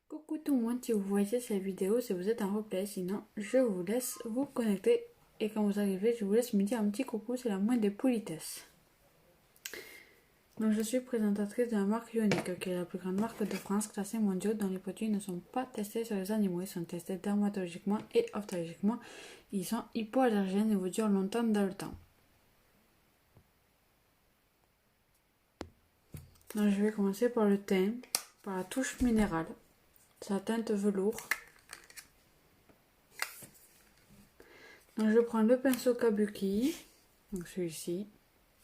Coucou tout le monde, si vous voyez cette vidéo, si vous êtes en replay, sinon je vous laisse vous connecter et quand vous arrivez, je vous laisse me dire un petit coucou, c'est la moindre des politesses. Donc je suis présentatrice de la marque Ionic, qui est la plus grande marque de France classée mondiale dont les produits ne sont pas testés sur les animaux, ils sont testés dermatologiquement et ophtalmologiquement. Ils sont hypoallergènes et vous durent longtemps dans le temps. Donc je vais commencer par le teint, par la touche minérale, sa teinte velours. Donc je prends le pinceau Kabuki, donc celui-ci,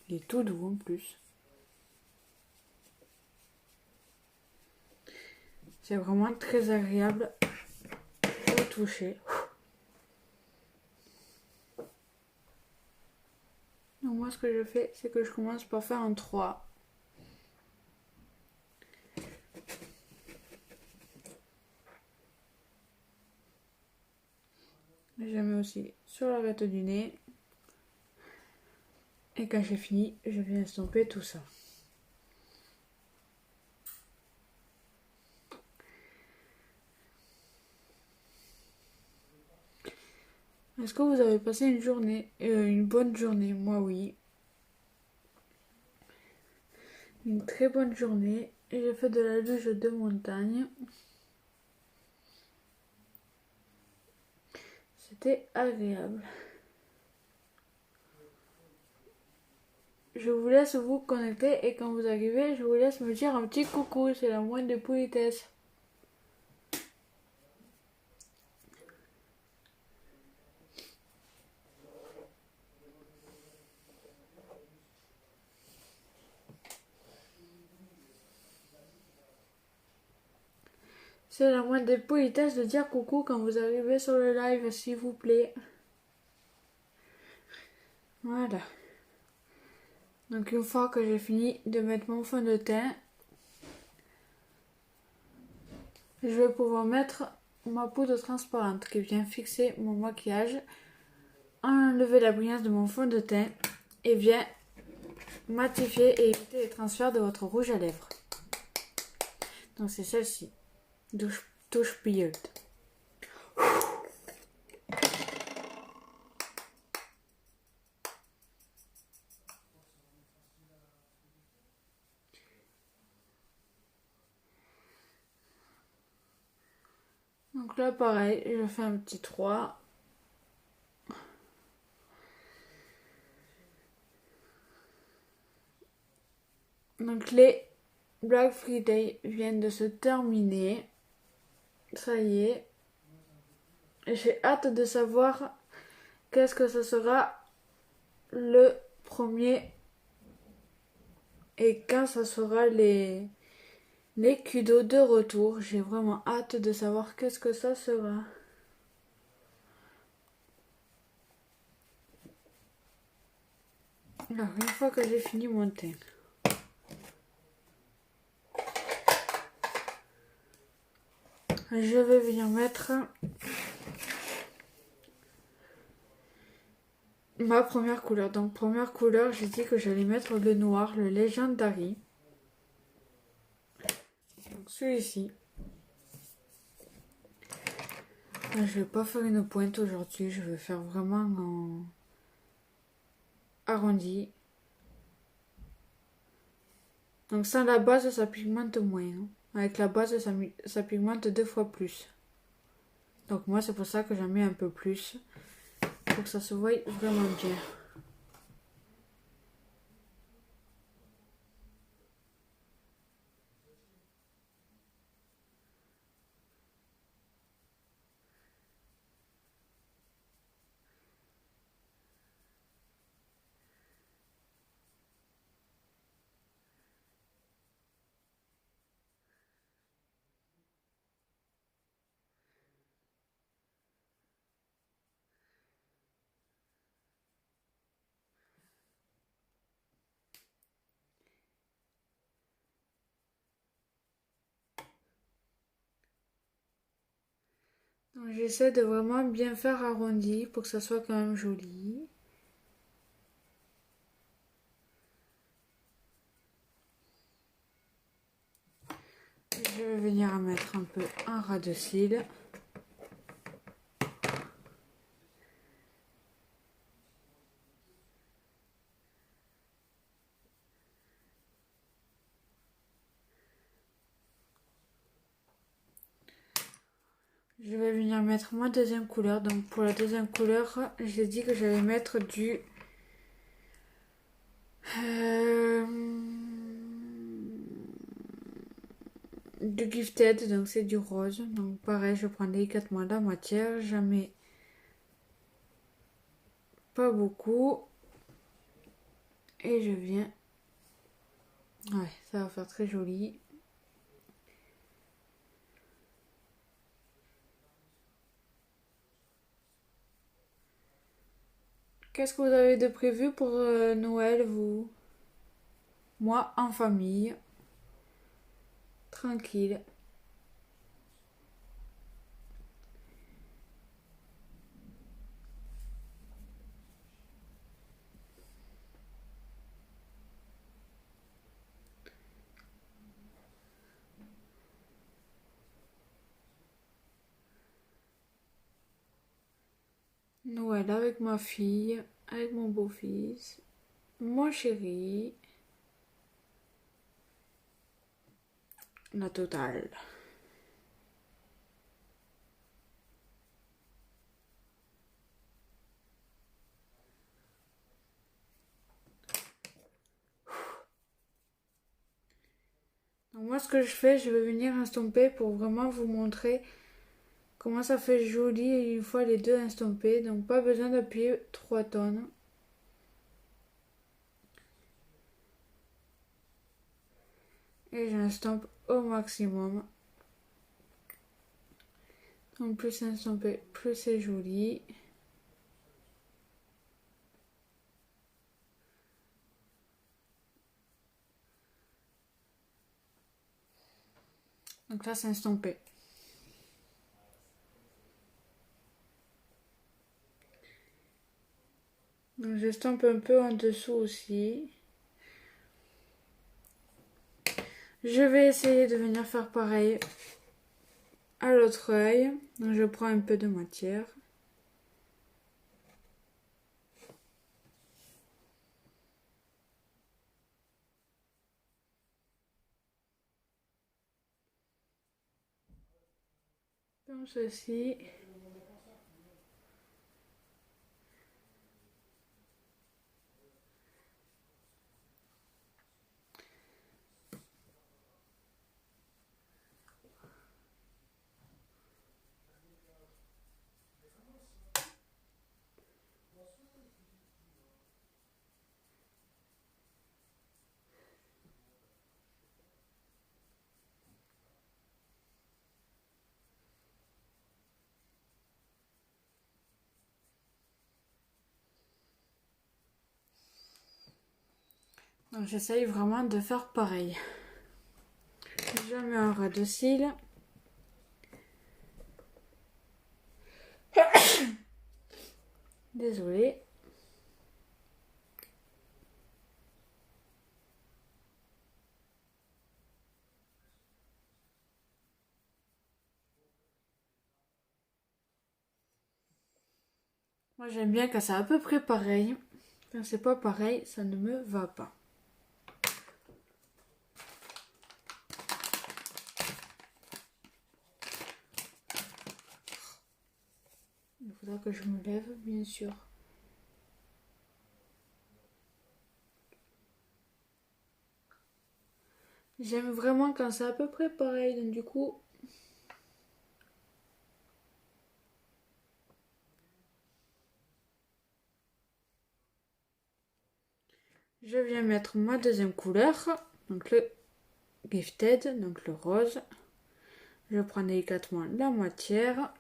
il est tout doux en plus. C'est vraiment très agréable au toucher. Donc moi ce que je fais, c'est que je commence par faire un 3. Je mets aussi sur l'arête du nez. Et quand j'ai fini, je viens estomper tout ça. Est-ce que vous avez passé une bonne journée? Moi oui. Une très bonne journée. J'ai fait de la luge de montagne. C'était agréable. Je vous laisse vous connecter et quand vous arrivez, je vous laisse me dire un petit coucou, c'est la moindre des politesses. C'est la moindre des politesses de dire coucou quand vous arrivez sur le live, s'il vous plaît. Voilà. Donc une fois que j'ai fini de mettre mon fond de teint, je vais pouvoir mettre ma poudre transparente qui vient fixer mon maquillage, enlever la brillance de mon fond de teint et vient matifier et éviter les transferts de votre rouge à lèvres. Donc c'est celle-ci, touche Beard. Donc là pareil, je fais un petit 3. Donc les Black Friday viennent de se terminer. Ça y est. J'ai hâte de savoir qu'est-ce que ce sera le premier et quand ça sera les kudos de retour. J'ai vraiment hâte de savoir qu'est-ce que ça sera. Alors, une fois que j'ai fini mon teint, je vais venir mettre ma première couleur. Donc première couleur, j'ai dit que j'allais mettre le noir, le Legendary. Donc celui-ci. Je vais pas faire une pointe aujourd'hui, je vais faire vraiment en arrondi. Donc sans la base, ça pigmente moins. Hein. Avec la base, ça pigmente 2 fois plus. Donc moi, c'est pour ça que j'en mets un peu plus. Pour que ça se voie vraiment bien. J'essaie de vraiment bien faire arrondi pour que ça soit quand même joli. Je vais venir en mettre un peu un ras de cils. Je vais venir mettre ma deuxième couleur. Donc pour la deuxième couleur, j'ai dit que j'allais mettre du Gifted, donc c'est du rose. Donc pareil, je prends délicatement la matière, j'en mets pas beaucoup. Et je viens... Ouais, ça va faire très joli. Qu'est-ce que vous avez de prévu pour Noël, vous? Moi, en famille. Tranquille. Noël avec ma fille, avec mon beau-fils, mon chéri. La totale. Donc moi, ce que je fais, je vais venir estomper pour vraiment vous montrer comment ça fait joli une fois les deux estompés. Donc pas besoin d'appuyer 3 tonnes. Et j'estompe au maximum. Donc plus c'est estompé, plus c'est joli. Donc là, c'est estompé. Donc j'estompe un peu en dessous aussi. Je vais essayer de venir faire pareil à l'autre œil. Donc je prends un peu de matière. Comme ceci. Donc j'essaye vraiment de faire pareil. Je mets un ras de cils. Désolée. Moi j'aime bien quand c'est à peu près pareil. Quand c'est pas pareil, ça ne me va pas. Il faudra que je me lève, bien sûr. J'aime vraiment quand c'est à peu près pareil, donc du coup... Je viens mettre ma deuxième couleur, donc le Gifted, donc le rose. Je prends délicatement la matière.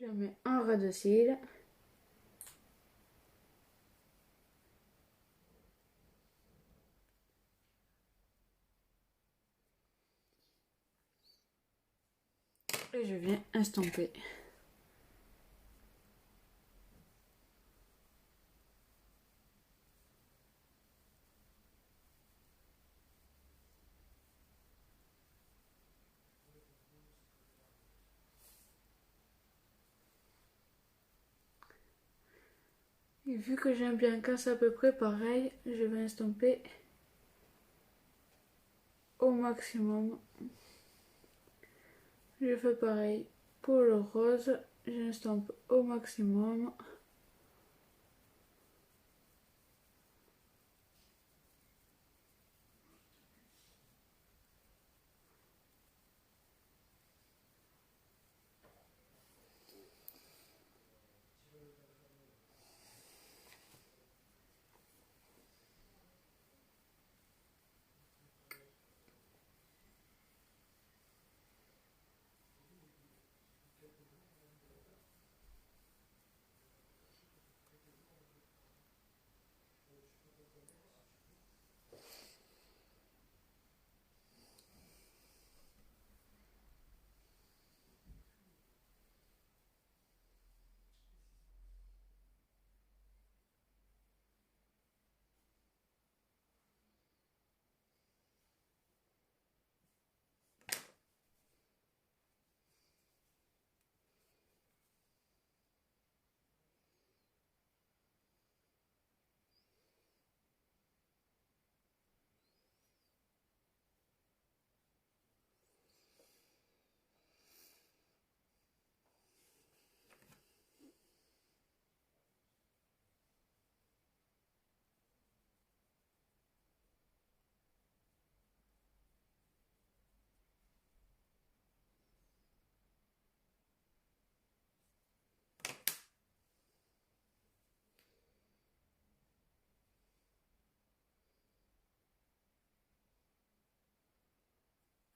Je mets un ras de cils. Et je viens estomper. Et vu que j'aime bien quand c'est à peu près pareil, je vais estomper au maximum. Je fais pareil pour le rose, j'estompe au maximum.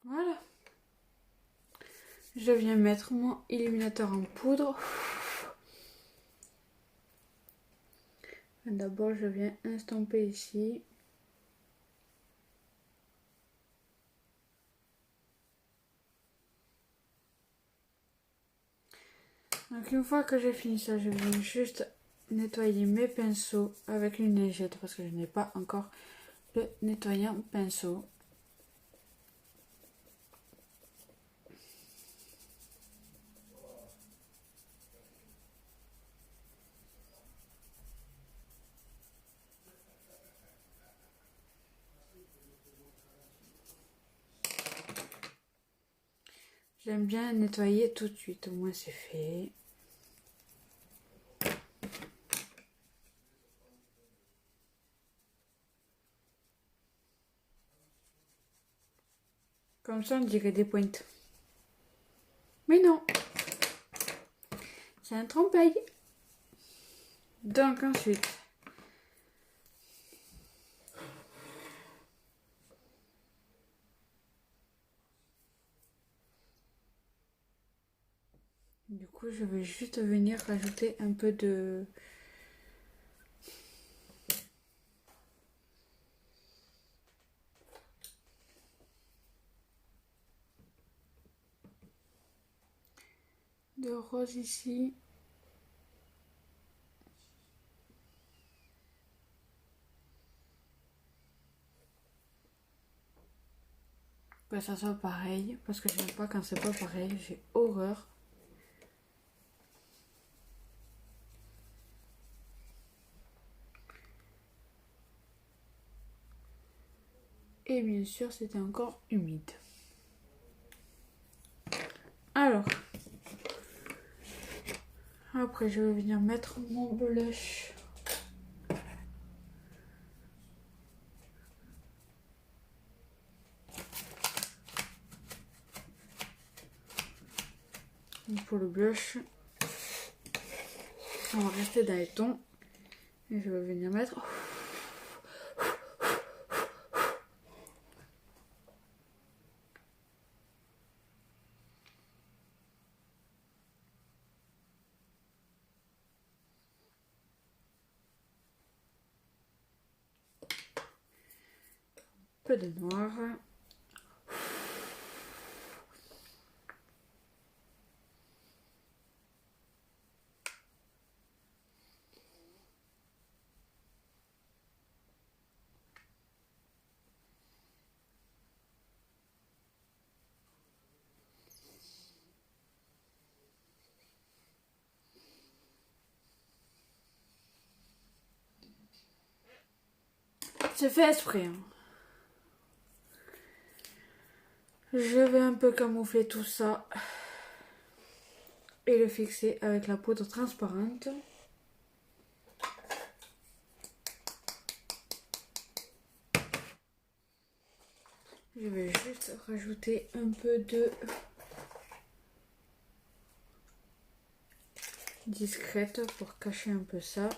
Voilà. Je viens mettre mon illuminateur en poudre. D'abord, je viens estomper ici. Donc une fois que j'ai fini ça, je viens juste nettoyer mes pinceaux avec une lingette parce que je n'ai pas encore le nettoyant pinceau. J'aime bien nettoyer tout de suite, au moins c'est fait. Comme ça on dirait des pointes. Mais non, c'est un trompe-l'œil. Donc ensuite, du coup je vais juste venir rajouter un peu de... rose ici. Que ça soit pareil, parce que j'aime pas quand c'est pas pareil, j'ai horreur. Et bien sûr, c'était encore humide. Alors, après je vais venir mettre mon blush. Pour le blush, on va rester dans les tons. Et je vais venir mettre... peu de noir. C'est fait exprès. Hein. Je vais un peu camoufler tout ça et le fixer avec la poudre transparente. Je vais juste rajouter un peu de discrète pour cacher un peu ça.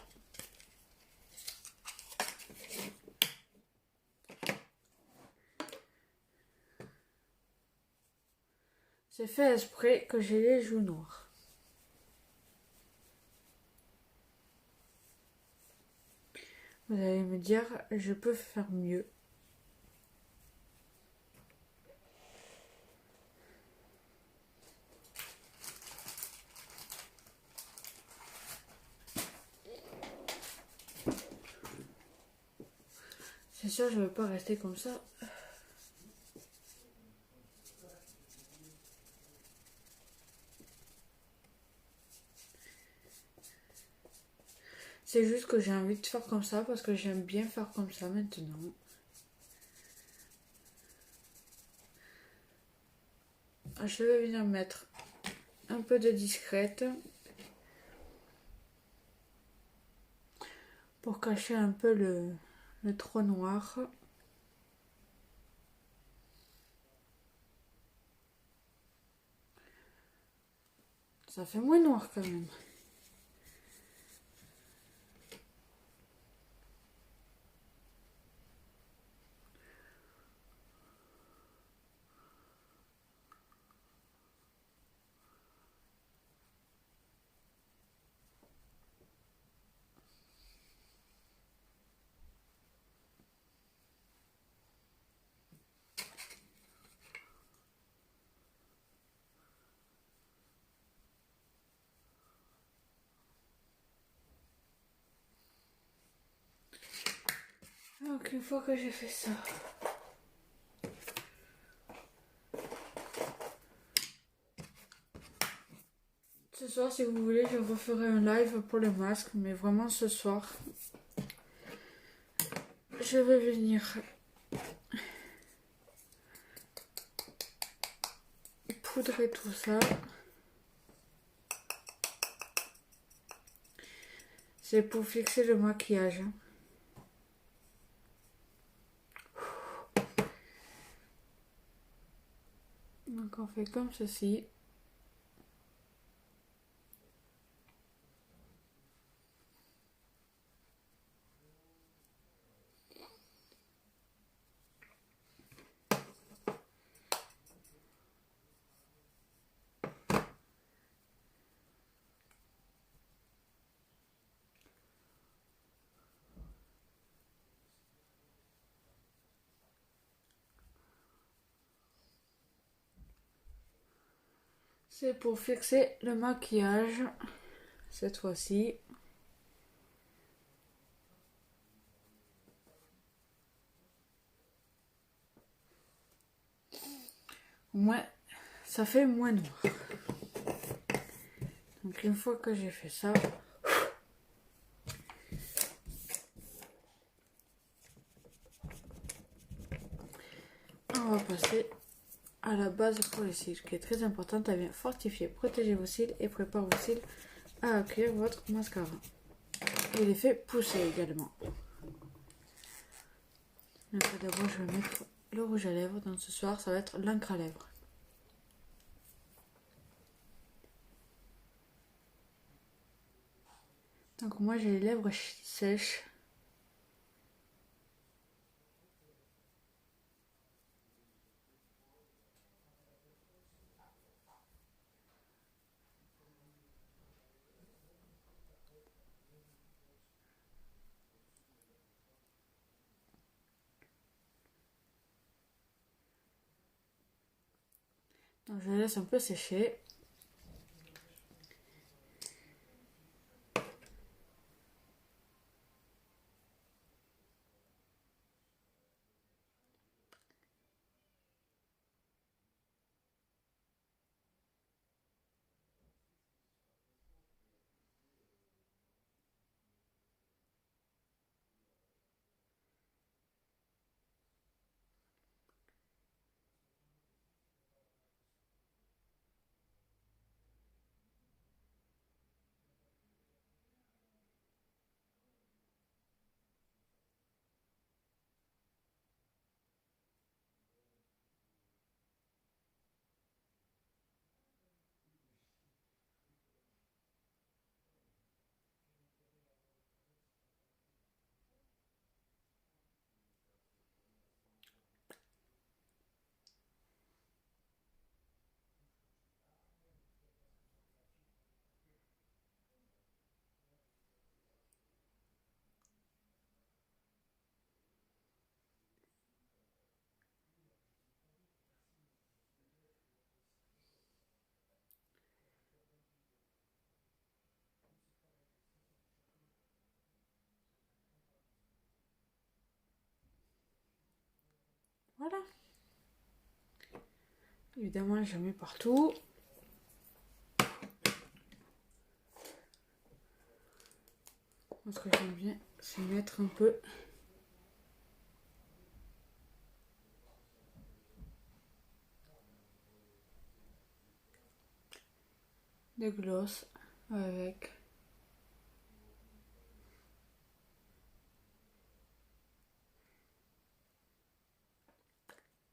C'est fait exprès que j'ai les joues noires. Vous allez me dire, je peux faire mieux. C'est sûr, je ne vais pas rester comme ça. C'est juste que j'ai envie de faire comme ça parce que j'aime bien faire comme ça maintenant. Je vais venir mettre un peu de discrète pour cacher un peu le trou noir. Ça fait moins noir quand même. Donc une fois que j'ai fait ça, ce soir si vous voulez je referai un live pour le masque, mais vraiment ce soir je vais venir poudrer tout ça. C'est pour fixer le maquillage. Donc on fait comme ceci. C'est pour fixer le maquillage cette fois-ci. Au moins, ça fait moins noir. Donc une fois que j'ai fait ça, on va passer à la base pour les cils, qui est très importante. Elle vient fortifier, protéger vos cils et prépare vos cils à accueillir votre mascara. Et les fait pousser également. Donc d'abord je vais mettre le rouge à lèvres. Donc ce soir ça va être l'encre à lèvres. Donc moi j'ai les lèvres sèches. Donc je laisse un peu sécher. Voilà. Évidemment, je mets partout. Moi, ce que j'aime bien, c'est mettre un peu de gloss avec.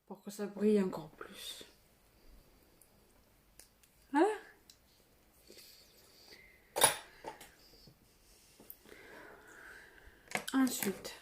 Pour que ça brille encore plus. Voilà. Ensuite,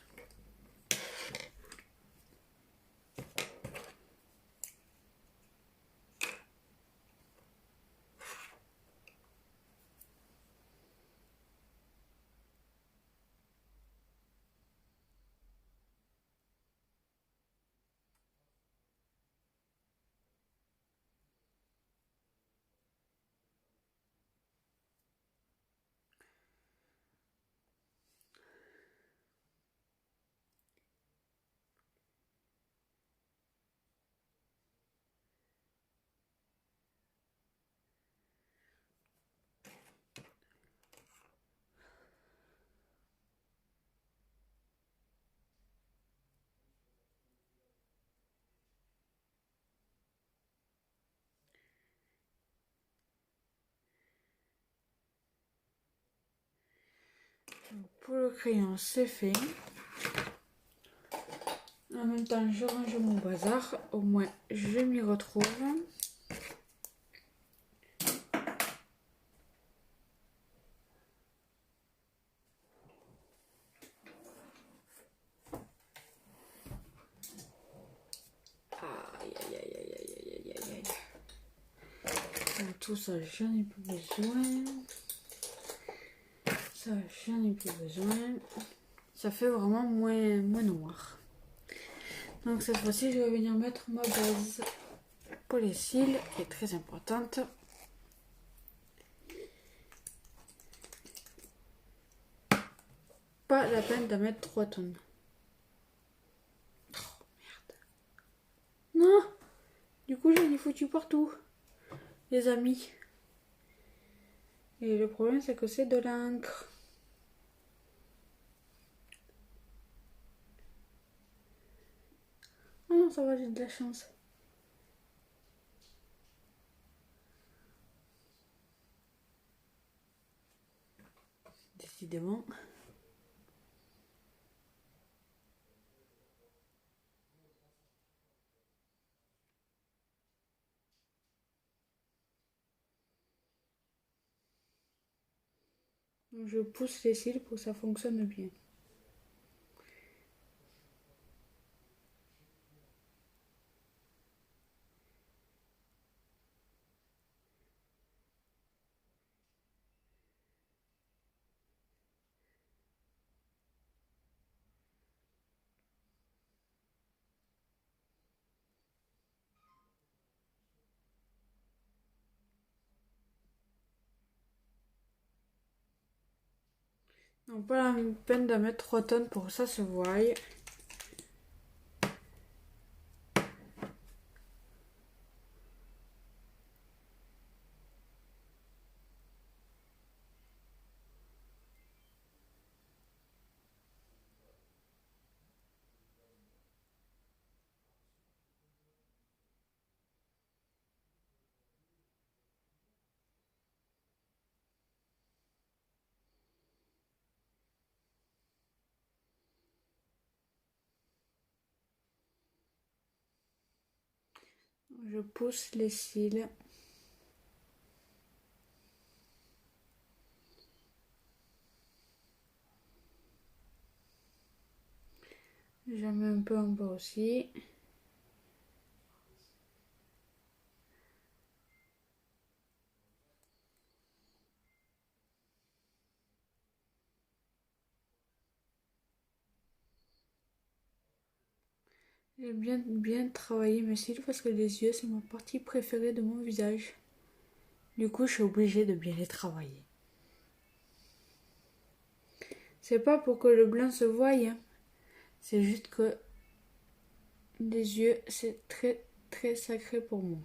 pour le crayon, c'est fait. En même temps, je range mon bazar. Au moins, je m'y retrouve. Aïe, aïe, aïe, aïe, aïe, aïe, aïe, aïe. Donc, tout ça, j'en ai plus besoin. Ça, j'en ai plus besoin. Ça fait vraiment moins noir. Donc cette fois-ci, je vais venir mettre ma base pour les cils, qui est très importante. Pas la peine de mettre 3 tonnes. Oh, merde. Non. Du coup, j'en ai foutu partout, les amis. Et le problème, c'est que c'est de l'encre. Ah non, ça va, j'ai de la chance. Décidément. Je pousse les cils pour que ça fonctionne bien. Donc pas la peine de mettre 3 tonnes pour que ça se voie. Je pousse les cils. J'en mets un peu en bas aussi. J'ai bien travaillé mes cils parce que les yeux, c'est ma partie préférée de mon visage. Du coup, je suis obligée de bien les travailler. C'est pas pour que le blanc se voie, hein. C'est juste que les yeux, c'est très très sacré pour moi.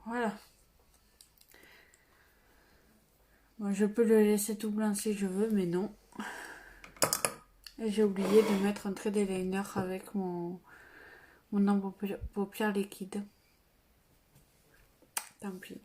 Voilà. Moi, je peux le laisser tout blanc si je veux, mais non. Et j'ai oublié de mettre un trait d'eyeliner avec mon ombre paupière liquide. Tant pis.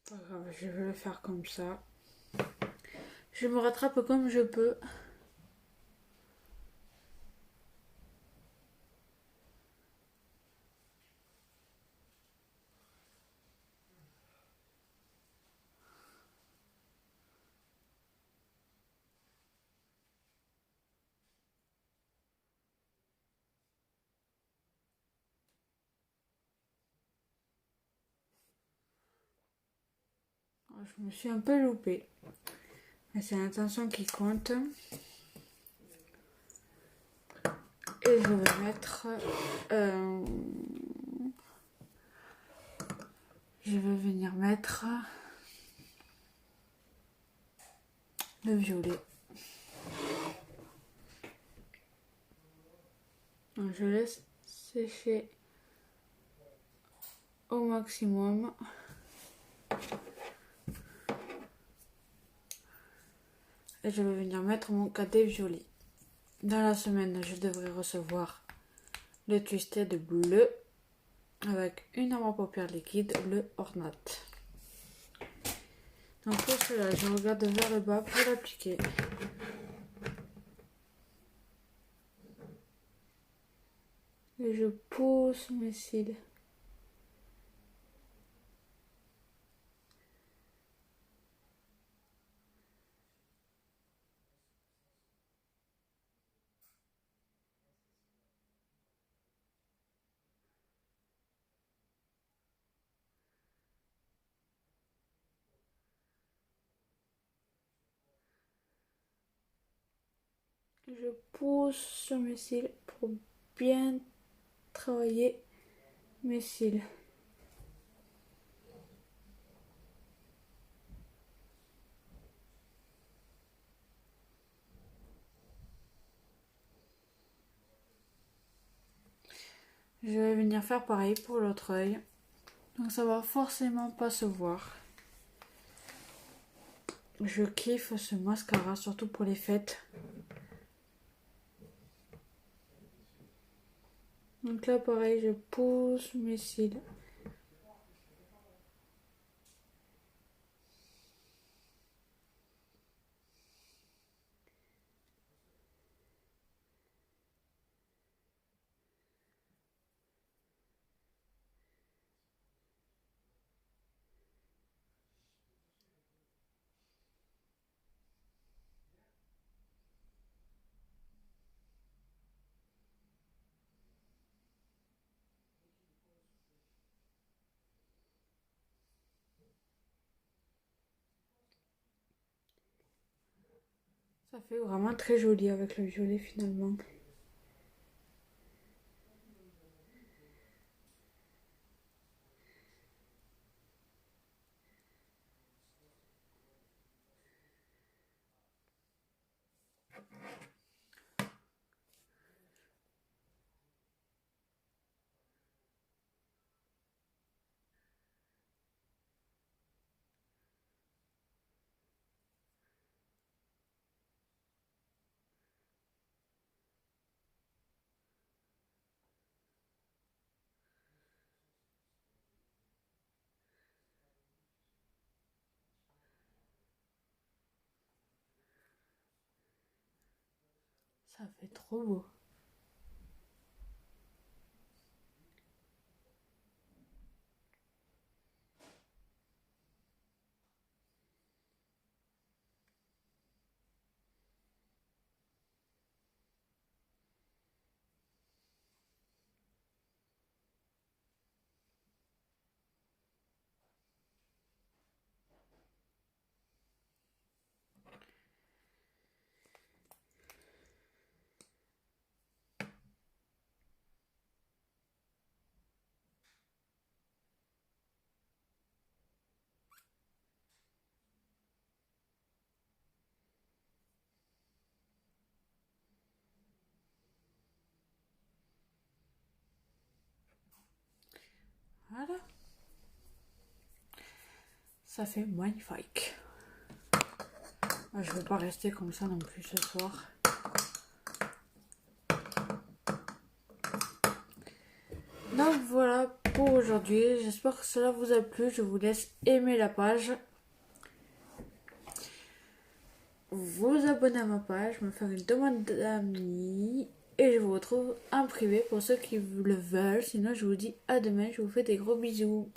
Pas grave, je vais le faire comme ça. Je me rattrape comme je peux. Je me suis un peu loupée. Mais c'est l'intention qui compte. Et je vais mettre... je vais venir mettre le violet. Donc je laisse sécher au maximum. Et je vais venir mettre mon cadet violet. Dans la semaine, je devrais recevoir le Twisted bleu avec une ombre à paupières liquide, le Ornat. Donc pour cela, je regarde vers le bas pour l'appliquer. Et je pousse mes cils. Je pousse sur mes cils pour bien travailler mes cils. Je vais venir faire pareil pour l'autre œil. Donc ça va forcément pas se voir. Je kiffe ce mascara, surtout pour les fêtes. Donc là pareil, je pousse mes cils. Ça fait vraiment très joli avec le violet finalement. Ça fait trop beau. Voilà. Ça fait magnifique. Je ne veux pas rester comme ça non plus ce soir. Donc voilà pour aujourd'hui. J'espère que cela vous a plu. Je vous laisse aimer la page. Vous abonner à ma page, me faire une demande d'amis. Et je vous retrouve en privé pour ceux qui le veulent. Sinon je vous dis à demain. Je vous fais des gros bisous.